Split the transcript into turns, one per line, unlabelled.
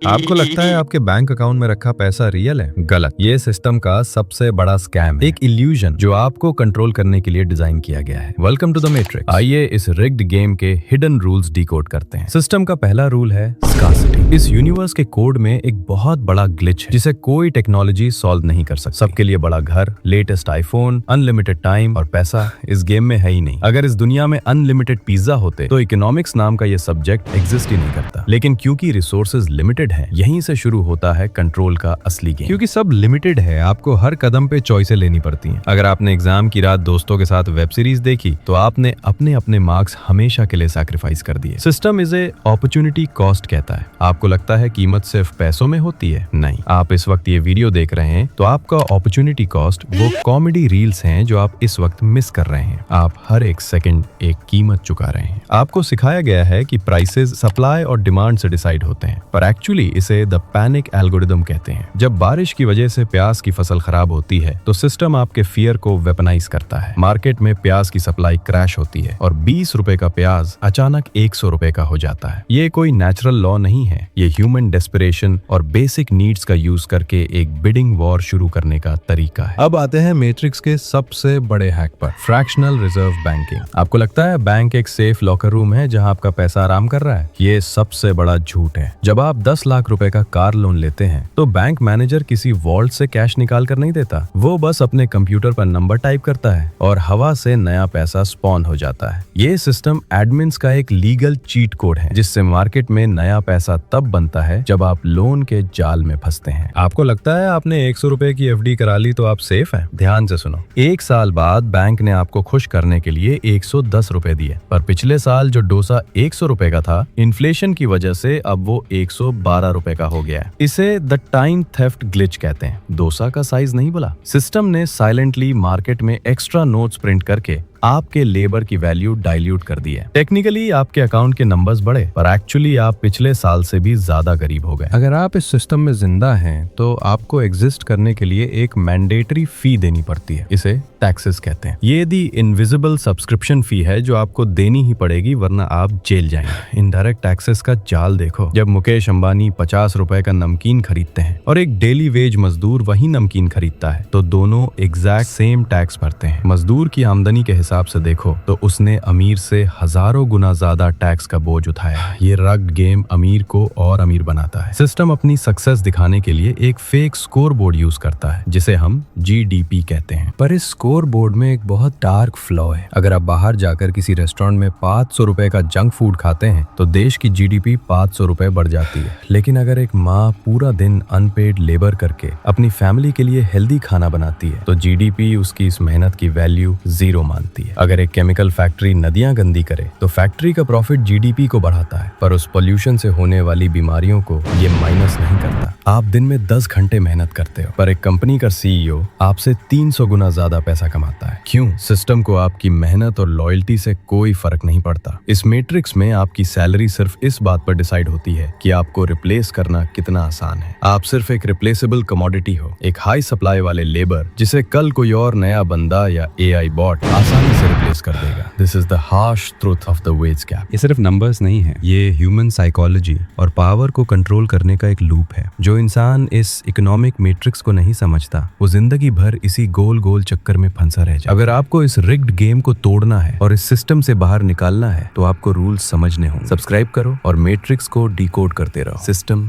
आपको लगता है आपके बैंक अकाउंट में रखा पैसा रियल है? गलत। ये सिस्टम का सबसे बड़ा स्कैम है, एक इल्यूजन जो आपको कंट्रोल करने के लिए डिजाइन किया गया है। Welcome to the matrix. आइए इस रिग्ड गेम के हिडन रूल्स डिकोड करते हैं। सिस्टम का पहला रूल है स्कार्सिटी। इस यूनिवर्स के कोड में एक बहुत बड़ा ग्लिच है जिसे कोई टेक्नोलॉजी सॉल्व नहीं कर सकती। सबके लिए बड़ा घर, लेटेस्ट आईफोन, अनलिमिटेड टाइम और पैसा इस गेम में है ही नहीं। अगर इस दुनिया में अनलिमिटेड पिज्जा होते तो इकोनॉमिक्स नाम का ये सब्जेक्ट एग्जिस्ट ही नहीं करता। लेकिन क्योंकि रिसोर्सेज लिमिटेड है, यहीं से शुरू होता है कंट्रोल का असली गेम। क्योंकि सब लिमिटेड है, आपको हर कदम पे चॉइसें लेनी पड़ती हैं। अगर आपने एग्जाम की रात दोस्तों के साथ वेब सीरीज देखी तो आपने अपने अपने मार्क्स हमेशा के लिए सैक्रिफाइस कर दिए। System is a opportunity cost कहता है। आपको लगता है कीमत सिर्फ पैसों में होती है? नहीं। आप इस वक्त ये वीडियो देख रहे हैं तो आपका अपॉर्चुनिटी कॉस्ट वो कॉमेडी रील्स हैं जो आप इस वक्त मिस कर रहे हैं। आप हर एक सेकंड एक कीमत चुका रहे हैं। आपको सिखाया गया है कि प्राइसेस सप्लाई और डिमांड से डिसाइड होते हैं, पर एक्चुअली इसे द पैनिक एल्गोरिदम कहते हैं। जब बारिश की वजह से प्याज की फसल खराब होती है तो सिस्टम आपके फियर को वेपनाइज करता है। मार्केट में प्याज की सप्लाई क्रैश होती है और 20 रुपए का प्याज अचानक 100 रुपए का हो जाता है। ये कोई नेचुरल लॉ नहीं है, ये ह्यूमन डेस्परेशन और बेसिक नीड्स का यूज करके एक बिडिंग वॉर शुरू करने का तरीका है। अब आते हैं मैट्रिक्स के सबसे बड़े हैक पर, फ्रैक्शनल रिजर्व बैंकिंग। आपको लगता है बैंक एक सेफ लॉकर रूम है जहां आपका पैसा आराम कर रहा है? ये सबसे बड़ा झूठ है। जब आप 10 लाख रुपए का कार लोन लेते हैं तो बैंक मैनेजर किसी वॉल्ट से कैश निकाल कर नहीं देता। वो बस अपने कंप्यूटर पर नंबर टाइप करता है और हवा से नया पैसा स्पॉन हो जाता है। ये सिस्टम एडमिन्स का एक लीगल चीट कोड है जिससे मार्केट में नया पैसा तब बनता है जब आप लोन के जाल में फंसते हैं। आपको लगता है आपने 100 रुपए की एफडी करा ली तो आप सेफ हैं? ध्यान से सुनो। 1 साल बाद बैंक ने आपको खुश करने के लिए 110 रुपए दिए, पर पिछले साल जो डोसा 100 रुपए का था, इन्फ्लेशन की वजह से अब वो 112 रुपए का हो गया है। इसे द टाइम थेफ्ट ग्लिच कहते हैं। डोसा का साइज नहीं बोला, सिस्टम ने साइलेंटली मार्केट में एक्स्ट्रा नोट्स प्रिंट करके आपके लेबर की वैल्यू डाइल्यूट कर दी है। टेक्निकली आपके अकाउंट के नंबर्स बढ़े, पर एक्चुअली आप पिछले साल से भी ज्यादा गरीब हो गए। अगर आप इस सिस्टम में जिंदा हैं तो आपको एग्जिस्ट करने के लिए एक मैंडेटरी फी देनी पड़ती है। इसे टैक्सेस कहते हैं। ये दी इनविजिबल सब्सक्रिप्शन फी है जो आपको देनी ही पड़ेगी, वरना आप जेल जाएंगे। इनडायरेक्ट टैक्सेस का जाल देखो। जब मुकेश अंबानी 50 रुपए का नमकीन खरीदते हैं और एक डेली वेज मजदूर वही नमकीन खरीदता है तो दोनों एग्जैक्ट सेम टैक्स भरते हैं। मजदूर की आमदनी के हिसाब से देखो तो उसने अमीर से हजारों गुना ज्यादा टैक्स का बोझ उठाया। ये रग्ड गेम अमीर को और अमीर बनाता है। सिस्टम अपनी सक्सेस दिखाने के लिए एक फेक स्कोर बोर्ड यूज करता है जिसे हम जीडीपी कहते हैं। पर इस स्कोर बोर्ड में एक बहुत डार्क फ्लॉ है। अगर आप बाहर जाकर किसी रेस्टोरेंट में 500 रुपए का जंक फूड खाते हैं तो देश की जीडीपी 500 रुपए बढ़ जाती है। लेकिन अगर एक माँ पूरा दिन अनपेड लेबर करके अपनी फैमिली के लिए हेल्दी खाना बनाती है तो जीडीपी उसकी इस मेहनत की वैल्यू 0 मानती है। अगर एक केमिकल फैक्ट्री नदियां गंदी करे तो फैक्ट्री का प्रॉफिट जीडीपी को बढ़ाता है, पर उस पोल्यूशन से होने वाली बीमारियों को ये माइनस नहीं करता। आप दिन में 10 घंटे मेहनत करते हो, पर एक कंपनी का सीईओ आपसे 300 गुना ज्यादा पैसा कमाता है। क्यों? सिस्टम को आपकी मेहनत और लॉयल्टी से कोई फर्क नहीं पड़ता। इस मैट्रिक्स में आपकी सैलरी सिर्फ इस बात पर डिसाइड होती है कि आपको रिप्लेस करना कितना आसान है। आप सिर्फ एक रिप्लेसेबल कमोडिटी हो, एक हाई सप्लाई वाले लेबर जिसे कल कोई और नया बंदा या एआई बॉट आसानी से रिप्लेस कर देगा। This is the harsh truth of the ways gap.
ये सिर्फ नंबर्स नहीं है, ये ह्यूमन साइकोलॉजी और पावर को कंट्रोल करने का एक लूप है। जो इंसान इस इकोनॉमिक मैट्रिक्स को नहीं समझता वो जिंदगी भर इसी गोल गोल चक्कर में फंसा रह जाए। अगर आपको इस रिग्ड गेम को तोड़ना है और इस सिस्टम से बाहर निकालना है तो आपको रूल्स समझने होंगे। सब्सक्राइब करो और मैट्रिक्स को डिकोड करते रहो। सिस्टम